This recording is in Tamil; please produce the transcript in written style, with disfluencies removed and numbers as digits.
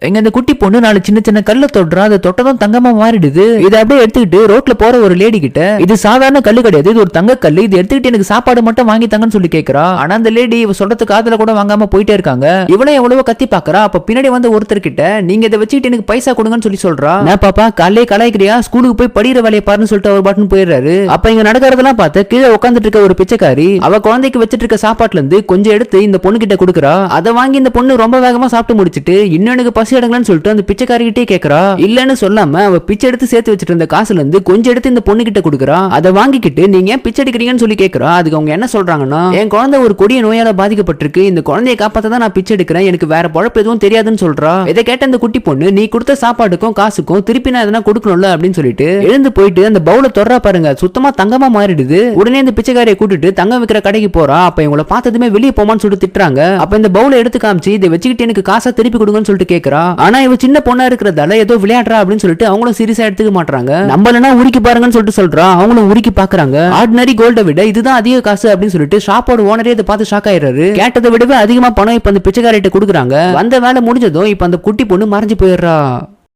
எங்க இந்த குட்டி பொண்ணு நாலு சின்ன சின்ன கல்ல தொடுறா, அதை தொட்டதும் தங்கமா மாறிடுது. இதை அப்படியே எடுத்துக்கிட்டு ரோட்ல போற ஒரு லேடி கிட்ட, இது சாதாரண கல்லு கிடையாது, இது ஒரு தங்க கல்லு, இது எடுத்துக்கிட்டு எனக்கு சாப்பாடு மட்டும் வாங்கி தங்கன்னு சொல்லி கேக்குறா. ஆனா அந்த லேடி இவ சொல்றது காதுல கூட வாங்காம போயிட்டே இருக்காங்க. இவளே எவ்வளவு கத்தி பாக்குறா. அப்ப பின்னாடி வந்து ஒருத்தர் கிட்ட, நீங்க இதை வச்சுக்கிட்டு எனக்கு பைசா கொடுங்கன்னு சொல்லி சொல்றா. நான் பாப்பா காலையே கலாய்க்கிறியா, ஸ்கூலுக்கு போய் படிக்கிற வேலையை பாருன்னு சொல்லிட்டு அவர் பாட்டுன்னு போயிடுறாரு. அப்ப இங்க நடக்கிறதெல்லாம் பார்த்து கீழே உட்காந்துட்டு இருக்க ஒரு பிச்சைக்காரி அவ குழந்தைக்கு வச்சிட்டு இருக்க சாப்பாட்டுல இருந்து கொஞ்சம் எடுத்து இந்த பொண்ணு கிட்ட கொடுக்குறா. அதை வாங்கி இந்த பொண்ணு ரொம்ப வேகமா சாப்பிட்டு முடிச்சிட்டு, இன்னும் எனக்கு பசி எடுங்கன்னு சொல்லிட்டு அந்த பிச்சைக்காரிகிட்டே கேக்குறா. இல்லன்னு சொல்லாம அவ பிச்சை எடுத்து சேர்த்து வச்சிட்டு இருந்த காசுல இருந்து கொஞ்சம் எடுத்து இந்த பொண்ணு கிட்ட கொடுக்குறா. அதை வாங்கிக்கிட்டு நீங்க ஏன் பிச்சை எடுக்கிறீங்கன்னு சொல்லி கேக்குறா. அதுக்கு அவங்க என்ன சொல்றாங்கன்னா, என் குழந்தை ஒரு கொடிய நோயால பாதிக்கப்பட்டிருக்கு, இந்த குழந்தையை காப்பாத்த தான் நான் பிச்சை எடுக்கிறேன், எனக்கு வேற பழப்பு எதுவும் தெரியாதுன்னு சொல்றா. இதை கேட்ட அந்த குட்டி பொண்ணு, நீ கொடுத்த சாப்பாடுக்கும் காசுக்கும் திருப்பி நான் எதனா கொடுக்கணும்ல அப்படின்னு சொல்லிட்டு எழுந்து போயிட்டு அந்த பவுல தொறா பாருங்க, சுத்தமா தங்கமா மாறிடுது. உடனே இந்த பிச்சைக்காரியை கூட்டிட்டு தங்கம் விற்கிற கடைக்கு போறா. அப்ப இவங்களை பார்த்ததுமே வெளியே போமான்னு சொல்லிட்டு திட்டுறாங்க. அப்ப இந்த பவுல எடுத்து காமிச்சு, இதை வச்சுக்கிட்டு எனக்கு காசை திருப்பி கொடுங்கன்னு சொல்லிட்டு கேக்குறா. ஆனா இவ சின்ன பொண்ணா இருக்கிறதால ஏதோ விளையாடுறா அப்படின்னு சொல்லிட்டு அவங்களும் சீரியஸா எடுத்துக்க மாட்டாங்க. நம்மளனா உருக்கி பாருங்கன்னு சொல்லிட்டு சொல்றா. அவங்களும் உருக்கி பாக்குறாங்க. ஆர்டினரி கோல்ட விட இதுதான் அதிக காசு அப்படின்னு சொல்லிட்டு ஷாப்போட ஓனரே இதை பார்த்து ஷாக் ஆயிடுறாரு. கேட்டதை விடவே அதிகமா பணம் இப்ப அந்த பிச்சைக்காரிட்ட கொடுக்குறாங்க. வந்த வேலை முடிஞ்சதும் இப்ப அந்த குட்டி பொண்ணு மறைஞ்சு போயிடுறா.